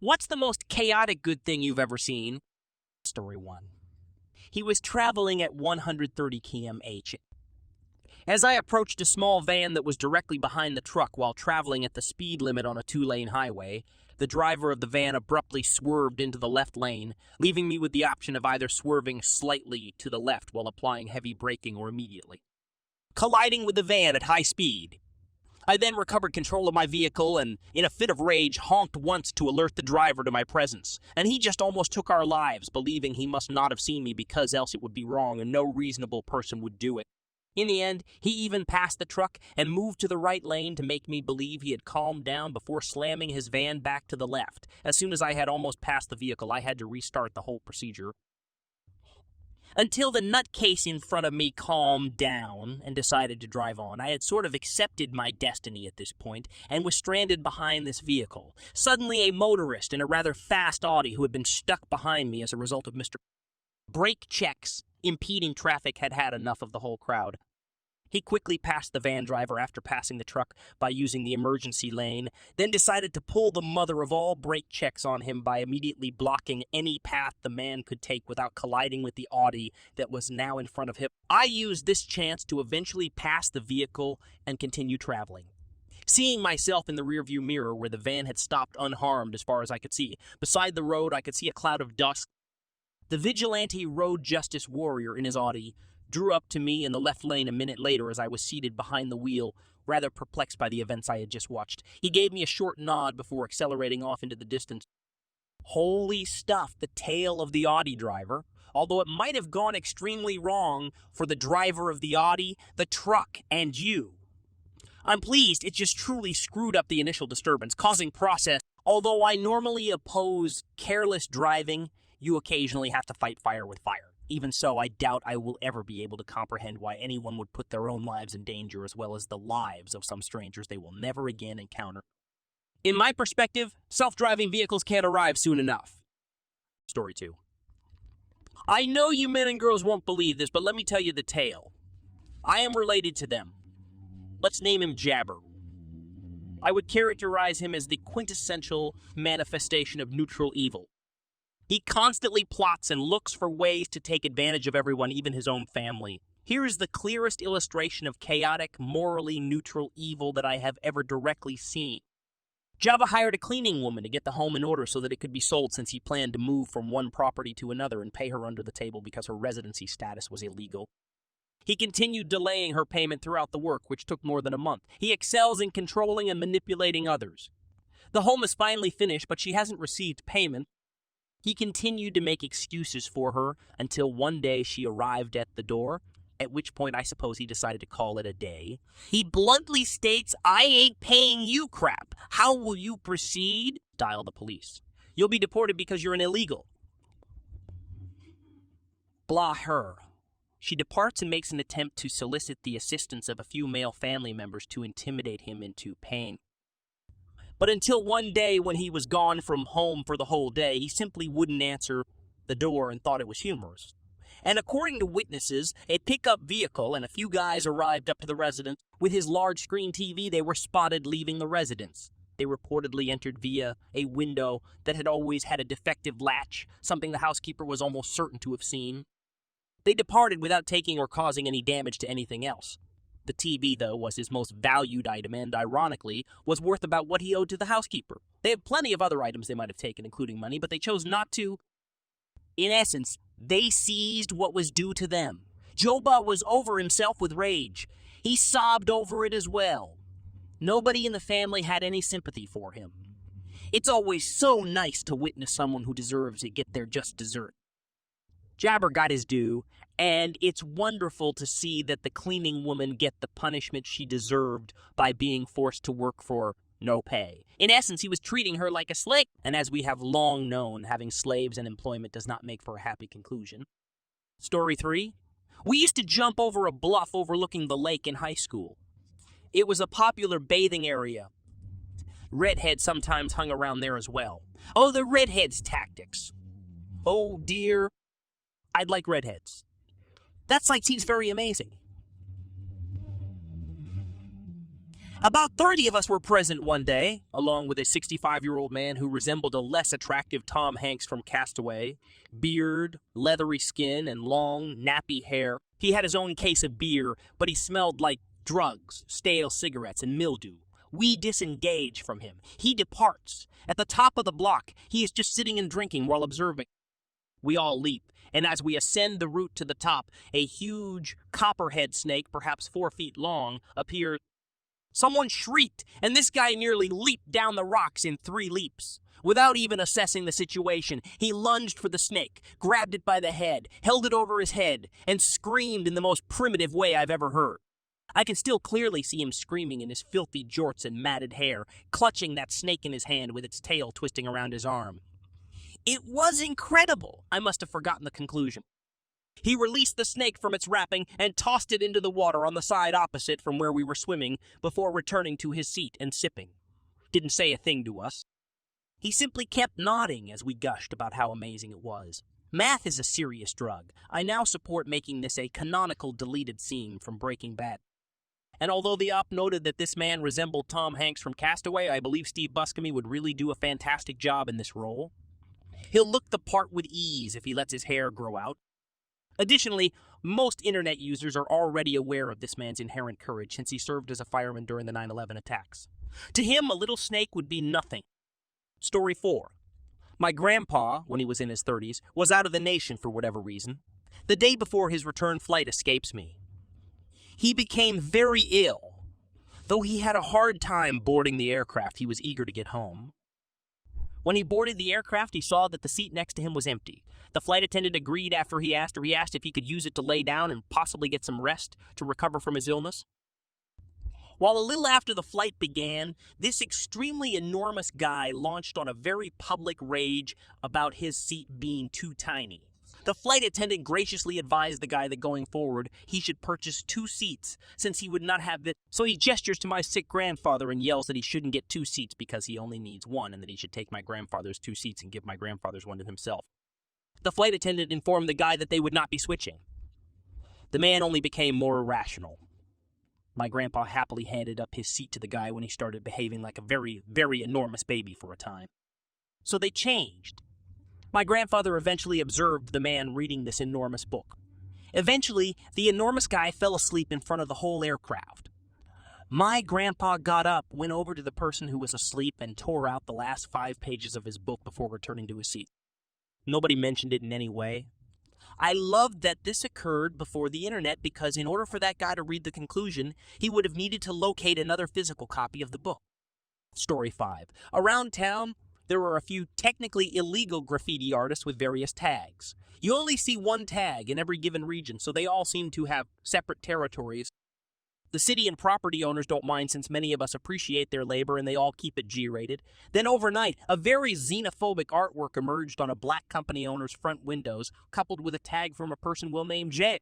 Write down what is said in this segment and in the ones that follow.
What's the most chaotic good thing you've ever seen? Story 1. He was traveling at 130 km/h. As I approached a small van that was directly behind the truck while traveling at the speed limit on a 2-lane highway, the driver of the van abruptly swerved into the left lane, leaving me with the option of either swerving slightly to the left while applying heavy braking or immediately colliding with the van at high speed. I then recovered control of my vehicle and, in a fit of rage, honked once to alert the driver to my presence, and he just almost took our lives, believing he must not have seen me because else it would be wrong and no reasonable person would do it. In the end, he even passed the truck and moved to the right lane to make me believe he had calmed down before slamming his van back to the left. As soon as I had almost passed the vehicle, I had to restart the whole procedure. Until the nutcase in front of me calmed down and decided to drive on, I had sort of accepted my destiny at this point and was stranded behind this vehicle. Suddenly, a motorist in a rather fast Audi who had been stuck behind me as a result of Mr. Brake checks impeding traffic had had enough of the whole crowd. He quickly passed the van driver after passing the truck by using the emergency lane, then decided to pull the mother of all brake checks on him by immediately blocking any path the man could take without colliding with the Audi that was now in front of him. I used this chance to eventually pass the vehicle and continue traveling. Seeing myself in the rearview mirror where the van had stopped unharmed as far as I could see, beside the road I could see a cloud of dust. The vigilante road justice warrior in his Audi drew up to me in the left lane a minute later as I was seated behind the wheel, rather perplexed by the events I had just watched. He gave me a short nod before accelerating off into the distance. Holy stuff, the tale of the Audi driver. Although it might have gone extremely wrong for the driver of the Audi, the truck, and you. I'm pleased it just truly screwed up the initial disturbance, causing process. Although I normally oppose careless driving, you occasionally have to fight fire with fire. Even so, I doubt I will ever be able to comprehend why anyone would put their own lives in danger as well as the lives of some strangers they will never again encounter. In my perspective, self-driving vehicles can't arrive soon enough. Story 2. I know you men and girls won't believe this, but let me tell you the tale. I am related to them. Let's name him Jabber. I would characterize him as the quintessential manifestation of neutral evil. He constantly plots and looks for ways to take advantage of everyone, even his own family. Here is the clearest illustration of chaotic, morally neutral evil that I have ever directly seen. Jabba hired a cleaning woman to get the home in order so that it could be sold since he planned to move from one property to another and pay her under the table because her residency status was illegal. He continued delaying her payment throughout the work, which took more than a month. He excels in controlling and manipulating others. The home is finally finished, but she hasn't received payment. He continued to make excuses for her until one day she arrived at the door, at which point I suppose he decided to call it a day. He bluntly states, "I ain't paying you crap. How will you proceed?" Dial the police. "You'll be deported because you're an illegal." Blah her. She departs and makes an attempt to solicit the assistance of a few male family members to intimidate him into paying. But until one day when he was gone from home for the whole day, he simply wouldn't answer the door and thought it was humorous. And according to witnesses, a pickup vehicle and a few guys arrived up to the residence. With his large screen TV, they were spotted leaving the residence. They reportedly entered via a window that had always had a defective latch, something the housekeeper was almost certain to have seen. They departed without taking or causing any damage to anything else. The TV, though, was his most valued item and, ironically, was worth about what he owed to the housekeeper. They had plenty of other items they might have taken, including money, but they chose not to. In essence, they seized what was due to them. Joba was over himself with rage. He sobbed over it as well. Nobody in the family had any sympathy for him. It's always so nice to witness someone who deserves it get their just dessert. Jabber got his due, and it's wonderful to see that the cleaning woman get the punishment she deserved by being forced to work for no pay. In essence, he was treating her like a slave, and as we have long known, having slaves and employment does not make for a happy conclusion. Story 3. We used to jump over a bluff overlooking the lake in high school. It was a popular bathing area. Redheads sometimes hung around there as well. Oh, the redheads' tactics. Oh, dear. I'd like redheads. That sight seems very amazing. About 30 of us were present one day, along with a 65-year-old man who resembled a less attractive Tom Hanks from Castaway. Beard, leathery skin, and long, nappy hair. He had his own case of beer, but he smelled like drugs, stale cigarettes, and mildew. We disengage from him. He departs. At the top of the block, he is just sitting and drinking while observing. We all leap, and as we ascend the route to the top, a huge copperhead snake, perhaps 4 feet long, appears. Someone shrieked, and this guy nearly leaped down the rocks in 3 leaps. Without even assessing the situation, he lunged for the snake, grabbed it by the head, held it over his head, and screamed in the most primitive way I've ever heard. I can still clearly see him screaming in his filthy jorts and matted hair, clutching that snake in his hand with its tail twisting around his arm. It was incredible. I must have forgotten the conclusion. He released the snake from its wrapping and tossed it into the water on the side opposite from where we were swimming before returning to his seat and sipping. Didn't say a thing to us. He simply kept nodding as we gushed about how amazing it was. Math is a serious drug. I now support making this a canonical deleted scene from Breaking Bad. And although the op noted that this man resembled Tom Hanks from Castaway, I believe Steve Buscemi would really do a fantastic job in this role. He'll look the part with ease if he lets his hair grow out. Additionally, most internet users are already aware of this man's inherent courage since he served as a fireman during the 9/11 attacks. To him, a little snake would be nothing. Story 4. My grandpa, when he was in his 30s, was out of the nation for whatever reason. The day before his return flight escapes me. He became very ill. Though he had a hard time boarding the aircraft, he was eager to get home. When he boarded the aircraft, he saw that the seat next to him was empty. The flight attendant agreed after he asked if he could use it to lay down and possibly get some rest to recover from his illness. While a little after the flight began, this extremely enormous guy launched on a very public rage about his seat being too tiny. The flight attendant graciously advised the guy that going forward, he should purchase 2 seats, since he would not have it. So he gestures to my sick grandfather and yells that he shouldn't get 2 seats because he only needs 1, and that he should take my grandfather's 2 seats and give my grandfather's 1 to himself. The flight attendant informed the guy that they would not be switching. The man only became more irrational. My grandpa happily handed up his seat to the guy when he started behaving like a very, very enormous baby for a time. So they changed. My grandfather eventually observed the man reading this enormous book. Eventually, the enormous guy fell asleep in front of the whole aircraft. My grandpa got up, went over to the person who was asleep, and tore out the last 5 pages of his book before returning to his seat. Nobody mentioned it in any way. I loved that this occurred before the internet because in order for that guy to read the conclusion, he would have needed to locate another physical copy of the book. Story 5. Around town, there were a few technically illegal graffiti artists with various tags. You only see 1 tag in every given region, so they all seem to have separate territories. The city and property owners don't mind since many of us appreciate their labor and they all keep it G-rated. Then overnight, a very xenophobic artwork emerged on a black company owner's front windows, coupled with a tag from a person we'll name Jay.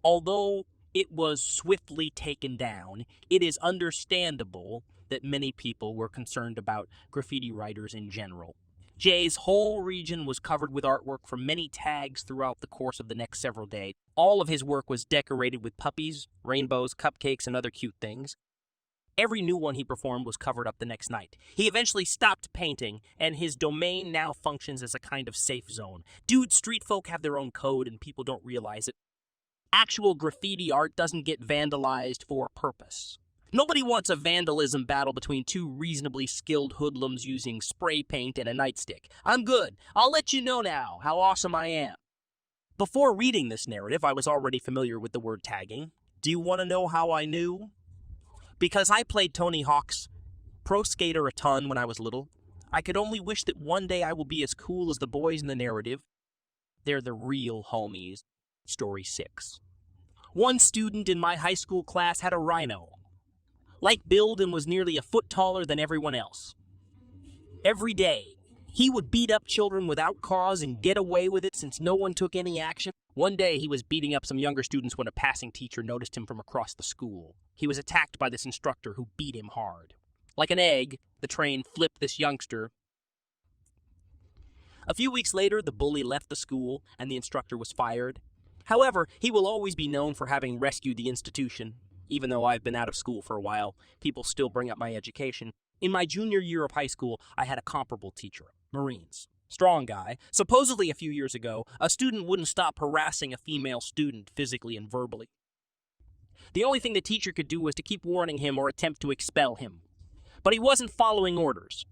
Although it was swiftly taken down, it is understandable that many people were concerned about graffiti writers in general. Jay's whole region was covered with artwork from many tags throughout the course of the next several days. All of his work was decorated with puppies, rainbows, cupcakes, and other cute things. Every new one he performed was covered up the next night. He eventually stopped painting, and his domain now functions as a kind of safe zone. Dude, street folk have their own code, and people don't realize it. Actual graffiti art doesn't get vandalized for a purpose. Nobody wants a vandalism battle between 2 reasonably skilled hoodlums using spray paint and a nightstick. I'm good. I'll let you know now how awesome I am. Before reading this narrative, I was already familiar with the word tagging. Do you want to know how I knew? Because I played Tony Hawk's Pro Skater a ton when I was little. I could only wish that one day I will be as cool as the boys in the narrative. They're the real homies. Story 6. One student in my high school class had a rhino. Like build and was nearly a foot taller than everyone else. Every day, he would beat up children without cause and get away with it since no one took any action. One day, he was beating up some younger students when a passing teacher noticed him from across the school. He was attacked by this instructor who beat him hard. Like an egg, the train flipped this youngster. A few weeks later, the bully left the school and the instructor was fired. However, he will always be known for having rescued the institution. Even though I've been out of school for a while, people still bring up my education. In my junior year of high school, I had a comparable teacher, Marines. Strong guy. Supposedly a few years ago, a student wouldn't stop harassing a female student physically and verbally. The only thing the teacher could do was to keep warning him or attempt to expel him. But he wasn't following orders.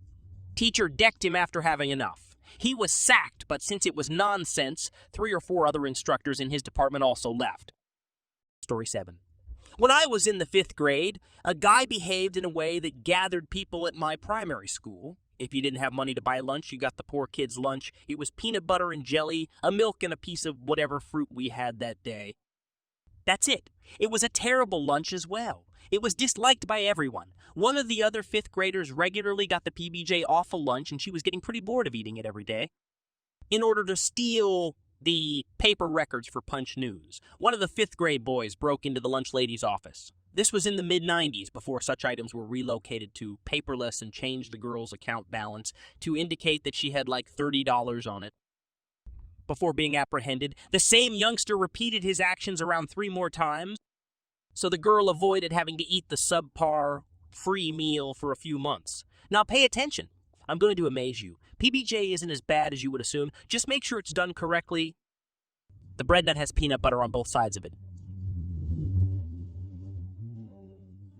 Teacher decked him after having enough. He was sacked, but since it was nonsense, 3 or 4 other instructors in his department also left. Story 7. When I was in the 5th grade, a guy behaved in a way that gathered people at my primary school. If you didn't have money to buy lunch, you got the poor kid's lunch. It was peanut butter and jelly, a milk, and a piece of whatever fruit we had that day. That's it. It was a terrible lunch as well. It was disliked by everyone. One of the other 5th graders regularly got the PBJ off a lunch, and she was getting pretty bored of eating it every day. In order to steal the paper records for Punch News, one of the 5th grade boys broke into the lunch lady's office. This was in the mid-90s, before such items were relocated to paperless and changed the girl's account balance to indicate that she had like $30 on it. Before being apprehended, the same youngster repeated his actions around 3 more times, so the girl avoided having to eat the subpar free meal for a few months. Now pay attention. I'm going to amaze you. PBJ isn't as bad as you would assume. Just make sure it's done correctly. The bread nut has peanut butter on both sides of it.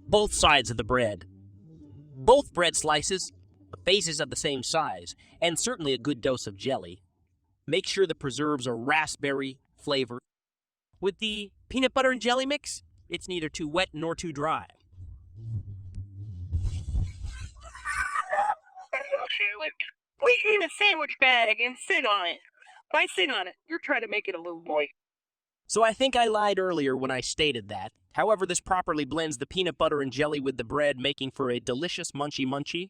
Both sides of the bread. Both bread slices, faces of the same size, and certainly a good dose of jelly. Make sure the preserves are raspberry flavored. With the peanut butter and jelly mix, it's neither too wet nor too dry. We need a sandwich bag and sit on it. By sit on it, you're trying to make it a little moist. So I think I lied earlier when I stated that. However, this properly blends the peanut butter and jelly with the bread, making for a delicious munchy-munchy.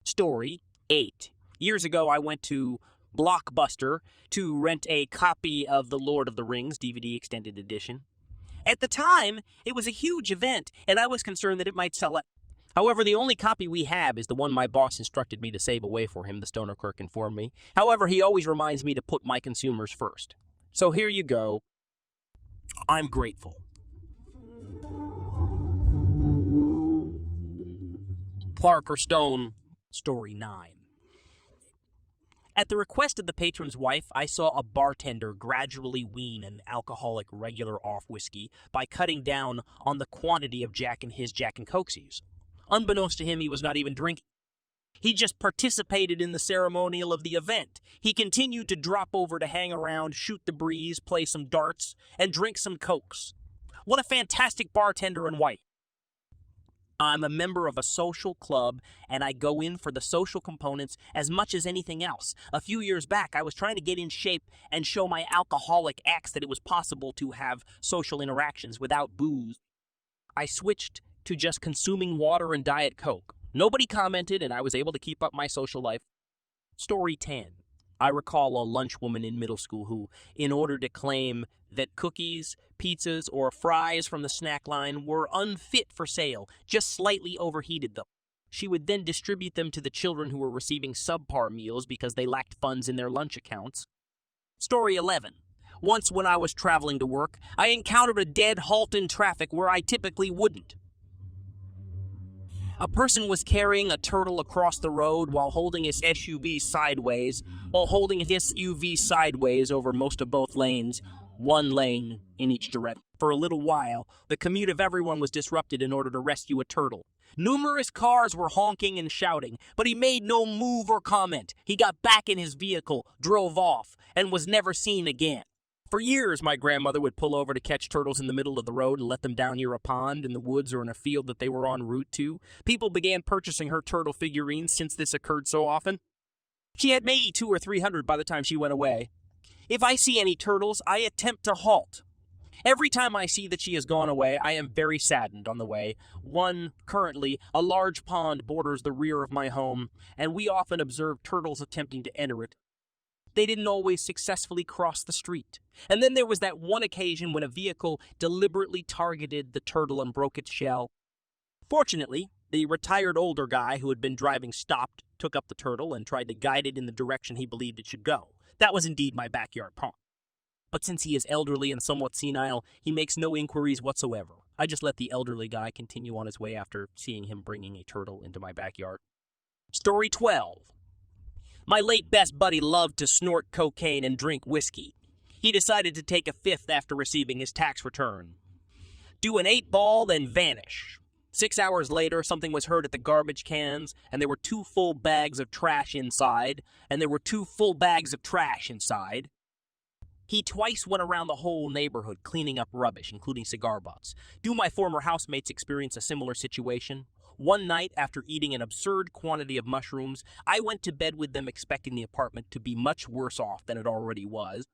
Story 8. Years ago, I went to Blockbuster to rent a copy of The Lord of the Rings DVD Extended Edition. At the time, it was a huge event, and I was concerned that it might sell out. However, the only copy we have is the one my boss instructed me to save away for him, the stoner clerk informed me. However, he always reminds me to put my consumers first. So here you go. I'm grateful. Parker Stone, Story 9. At the request of the patron's wife, I saw a bartender gradually wean an alcoholic regular off whiskey by cutting down on the quantity of Jack and Cokesies. Unbeknownst to him, he was not even drinking. He just participated in the ceremonial of the event. He continued to drop over to hang around, shoot the breeze, play some darts, and drink some Cokes. What a fantastic bartender and wife. I'm a member of a social club, and I go in for the social components as much as anything else. A few years back, I was trying to get in shape and show my alcoholic ex that it was possible to have social interactions without booze. I switched to just consuming water and Diet Coke. Nobody commented, and I was able to keep up my social life. Story 10. I recall a lunchwoman in middle school who, in order to claim that cookies, pizzas, or fries from the snack line were unfit for sale, just slightly overheated them. She would then distribute them to the children who were receiving subpar meals because they lacked funds in their lunch accounts. Story 11. Once when I was traveling to work, I encountered a dead halt in traffic where I typically wouldn't. A person was carrying a turtle across the road while holding his SUV sideways, over most of both lanes, one lane in each direction. For a little while, the commute of everyone was disrupted in order to rescue a turtle. Numerous cars were honking and shouting, but he made no move or comment. He got back in his vehicle, drove off, and was never seen again. For years, my grandmother would pull over to catch turtles in the middle of the road and let them down near a pond, in the woods, or in a field that they were en route to. People began purchasing her turtle figurines since this occurred so often. She had maybe 200 or 300 by the time she went away. If I see any turtles, I attempt to halt. Every time I see that she has gone away, I am very saddened on the way. Currently, a large pond borders the rear of my home, and we often observe turtles attempting to enter it. They didn't always successfully cross the street. And then there was that one occasion when a vehicle deliberately targeted the turtle and broke its shell. Fortunately, the retired older guy who had been driving stopped, took up the turtle, and tried to guide it in the direction he believed it should go. That was indeed my backyard pond. But since he is elderly and somewhat senile, he makes no inquiries whatsoever. I just let the elderly guy continue on his way after seeing him bringing a turtle into my backyard. Story 12. My late best buddy loved to snort cocaine and drink whiskey. He decided to take a fifth after receiving his tax return. Do an 8-ball, then vanish. 6 hours later, something was heard at the garbage cans, and there were 2 full bags of trash inside, and there were 2 full bags of trash inside. He twice went around the whole neighborhood cleaning up rubbish, including cigar butts. Do my former housemates experience a similar situation? One night, after eating an absurd quantity of mushrooms, I went to bed with them expecting the apartment to be much worse off than it already was.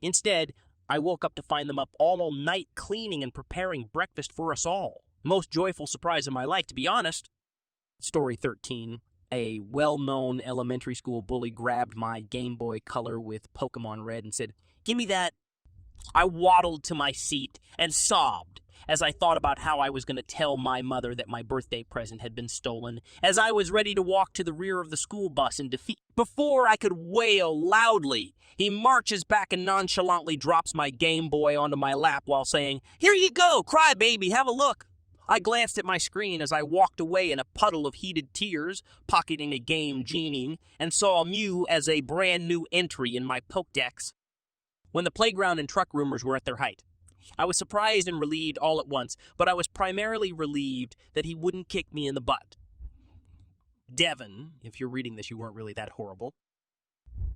Instead, I woke up to find them up all night cleaning and preparing breakfast for us all. Most joyful surprise of my life, to be honest. Story 13. A well-known elementary school bully grabbed my Game Boy Color with Pokemon Red and said, "Give me that." I waddled to my seat and sobbed as I thought about how I was going to tell my mother that my birthday present had been stolen, as I was ready to walk to the rear of the school bus in defeat. Before I could wail loudly, he marches back and nonchalantly drops my Game Boy onto my lap while saying, "Here you go, cry baby, have a look." I glanced at my screen as I walked away in a puddle of heated tears, pocketing a game Genie, and saw Mew as a brand new entry in my Pokédex. When the playground and truck rumors were at their height, I was surprised and relieved all at once, but I was primarily relieved that he wouldn't kick me in the butt. Devin, if you're reading this, you weren't really that horrible.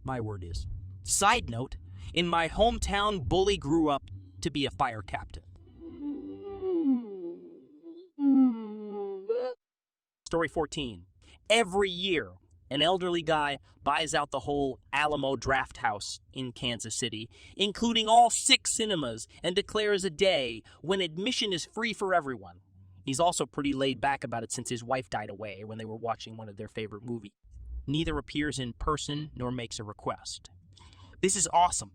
My word is. Side note, in my hometown, Bully grew up to be a fire captain. Story 14. Every year, an elderly guy buys out the whole Alamo Draft House in Kansas City, including all 6 cinemas, and declares a day when admission is free for everyone. He's also pretty laid back about it since his wife died away when they were watching one of their favorite movies. Neither appears in person nor makes a request. This is awesome.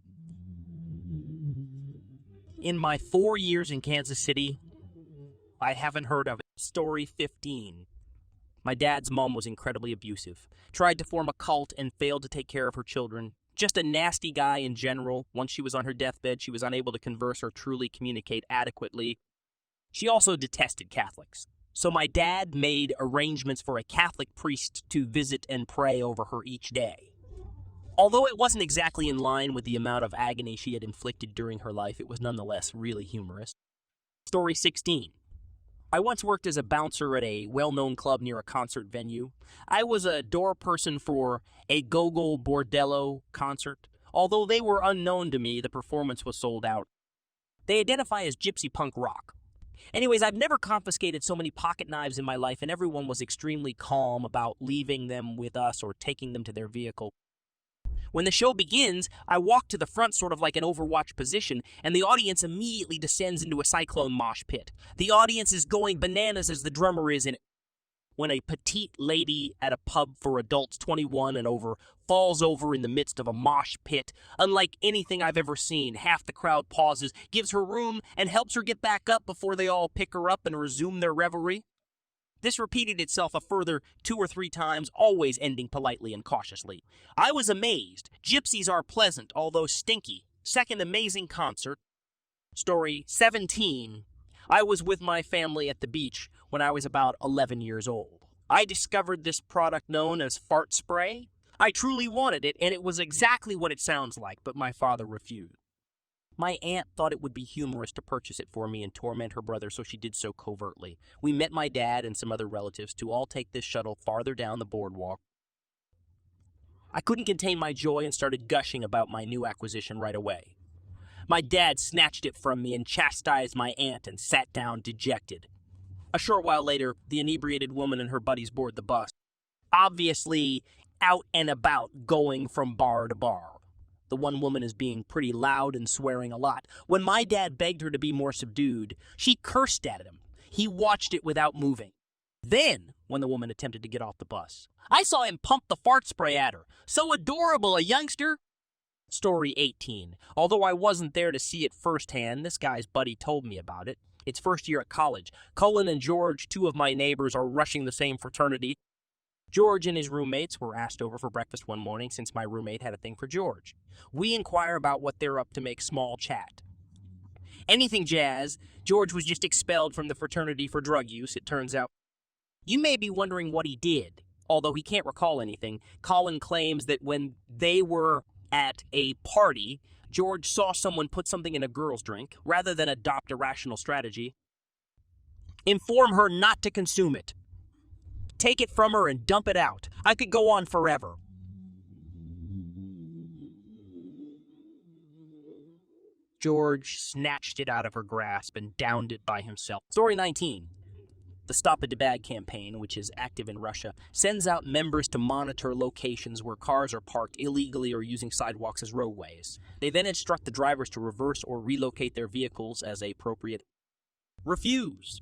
In my 4 years in Kansas City, I haven't heard of it. Story 15. My dad's mom was incredibly abusive, tried to form a cult and failed to take care of her children. Just a nasty guy in general. Once she was on her deathbed, she was unable to converse or truly communicate adequately. She also detested Catholics. So my dad made arrangements for a Catholic priest to visit and pray over her each day. Although it wasn't exactly in line with the amount of agony she had inflicted during her life, it was nonetheless really humorous. Story 16. I once worked as a bouncer at a well-known club near a concert venue. I was a door person for a Gogol Bordello concert. Although they were unknown to me, the performance was sold out. They identify as gypsy punk rock. Anyways, I've never confiscated so many pocket knives in my life, and everyone was extremely calm about leaving them with us or taking them to their vehicle. When the show begins, I walk to the front sort of like an Overwatch position, and the audience immediately descends into a cyclone mosh pit. The audience is going bananas as the drummer is in it. When a petite lady at a pub for adults 21 and over falls over in the midst of a mosh pit, unlike anything I've ever seen, half the crowd pauses, gives her room, and helps her get back up before they all pick her up and resume their revelry. This repeated itself a further 2 or 3 times, always ending politely and cautiously. I was amazed. Gypsies are pleasant, although stinky. Second amazing concert. Story 17. I was with my family at the beach when I was about 11 years old. I discovered this product known as fart spray. I truly wanted it, and it was exactly what it sounds like, but my father refused. My aunt thought it would be humorous to purchase it for me and torment her brother, so she did so covertly. We met my dad and some other relatives to all take this shuttle farther down the boardwalk. I couldn't contain my joy and started gushing about my new acquisition right away. My dad snatched it from me and chastised my aunt and sat down dejected. A short while later, the inebriated woman and her buddies board the bus, obviously out and about going from bar to bar. The one woman is being pretty loud and swearing a lot. When my dad begged her to be more subdued, she cursed at him. He watched it without moving. Then, when the woman attempted to get off the bus, I saw him pump the fart spray at her. So adorable, a youngster. Story 18. Although I wasn't there to see it firsthand, this guy's buddy told me about it. It's first year at college. Cullen and George, 2 of my neighbors, are rushing the same fraternity. George and his roommates were asked over for breakfast one morning since my roommate had a thing for George. We inquire about what they're up to, make small chat. Anything jazz. George was just expelled from the fraternity for drug use, it turns out. You may be wondering what he did. Although he can't recall anything, Colin claims that when they were at a party, George saw someone put something in a girl's drink. Rather than adopt a rational strategy, inform her not to consume it. Take it from her and dump it out. I could go on forever. George snatched it out of her grasp and downed it by himself. Story 19. The Stop It to Bag campaign, which is active in Russia, sends out members to monitor locations where cars are parked illegally or using sidewalks as roadways. They then instruct the drivers to reverse or relocate their vehicles as appropriate. Refuse.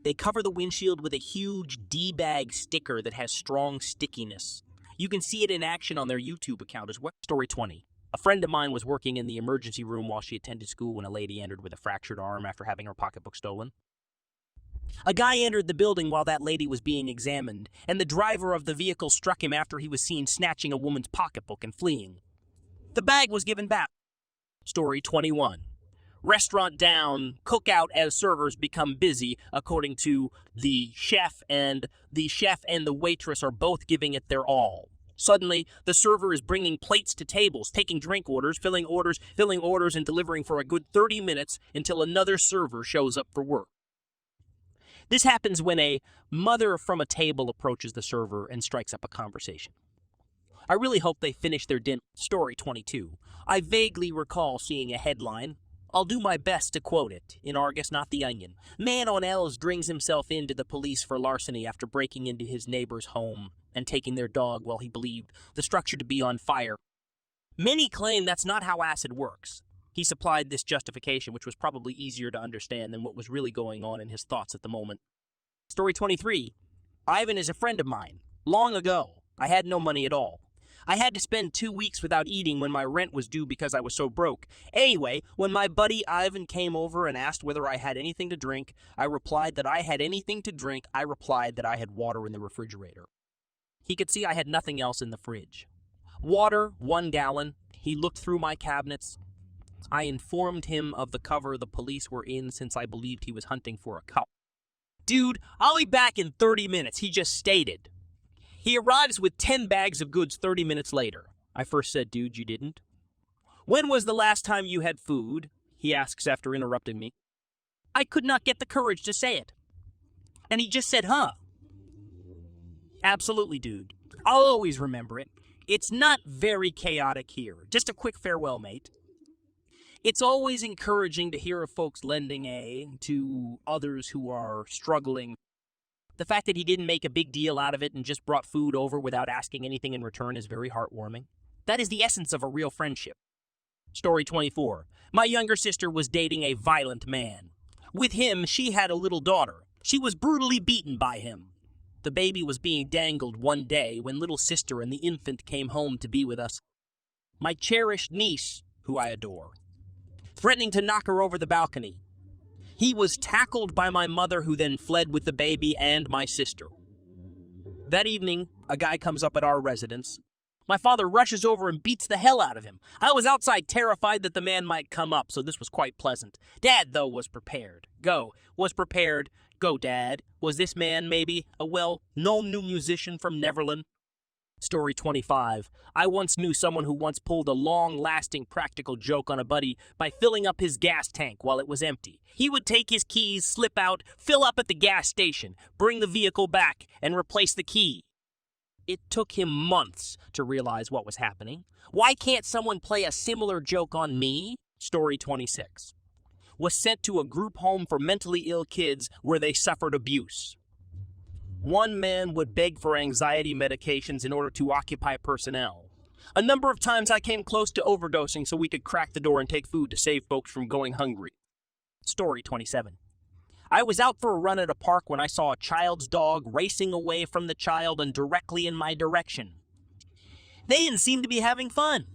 They cover the windshield with a huge D-bag sticker that has strong stickiness. You can see it in action on their YouTube account as well. Story 20. A friend of mine was working in the emergency room while she attended school when a lady entered with a fractured arm after having her pocketbook stolen. A guy entered the building while that lady was being examined, and the driver of the vehicle struck him after he was seen snatching a woman's pocketbook and fleeing. The bag was given back. Story 21. Restaurant down, cookout as servers become busy, according to the chef, and the waitress are both giving it their all. Suddenly, the server is bringing plates to tables, taking drink orders, filling orders, and delivering for a good 30 minutes until another server shows up for work. This happens when a mother from a table approaches the server and strikes up a conversation. I really hope they finish their dinner. Story 22. I vaguely recall seeing a headline. I'll do my best to quote it, in Argus, not the Onion. Man on L's brings himself into the police for larceny after breaking into his neighbor's home and taking their dog while he believed the structure to be on fire. Many claim that's not how acid works. He supplied this justification, which was probably easier to understand than what was really going on in his thoughts at the moment. Story 23. Ivan is a friend of mine. Long ago, I had no money at all. I had to spend 2 weeks without eating when my rent was due because I was so broke. Anyway, when my buddy Ivan came over and asked whether I had anything to drink, I replied that I had water in the refrigerator. He could see I had nothing else in the fridge. Water, 1 gallon. He looked through my cabinets. I informed him of the cover the police were in since I believed he was hunting for a cup. Dude, I'll be back in 30 minutes, he just stated. He arrives with 10 bags of goods 30 minutes later. I first said, dude, you didn't? When was the last time you had food? He asks after interrupting me. I could not get the courage to say it. And he just said, huh? Absolutely, dude. I'll always remember it. It's not very chaotic here. Just a quick farewell, mate. It's always encouraging to hear of folks lending to others who are struggling. The fact that he didn't make a big deal out of it and just brought food over without asking anything in return is very heartwarming. That is the essence of a real friendship. Story 24. My younger sister was dating a violent man. With him, she had a little daughter. She was brutally beaten by him. The baby was being dangled one day when little sister and the infant came home to be with us. My cherished niece, who I adore, threatening to knock her over the balcony. He was tackled by my mother, who then fled with the baby and my sister. That evening, a guy comes up at our residence. My father rushes over and beats the hell out of him. I was outside terrified that the man might come up, so this was quite pleasant. Dad, though, was prepared. Go, Dad. Was this man, maybe, a well-known new musician from Neverland? Story 25. I once knew someone who once pulled a long-lasting practical joke on a buddy by filling up his gas tank while it was empty. He would take his keys, slip out, fill up at the gas station, bring the vehicle back, and replace the key. It took him months to realize what was happening. Why can't someone play a similar joke on me? Story 26. Was sent to a group home for mentally ill kids where they suffered abuse. One man would beg for anxiety medications in order to occupy personnel. A number of times I came close to overdosing so we could crack the door and take food to save folks from going hungry. Story 27. I was out for a run at a park when I saw a child's dog racing away from the child and directly in my direction. They didn't seem to be having fun.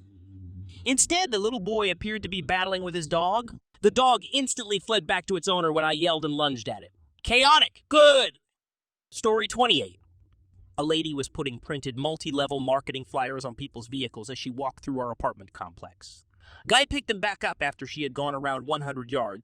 Instead, the little boy appeared to be battling with his dog. The dog instantly fled back to its owner when I yelled and lunged at it. Chaotic! Good! Story 28. A lady was putting printed multi-level marketing flyers on people's vehicles as she walked through our apartment complex. Guy picked him back up after she had gone around 100 yards.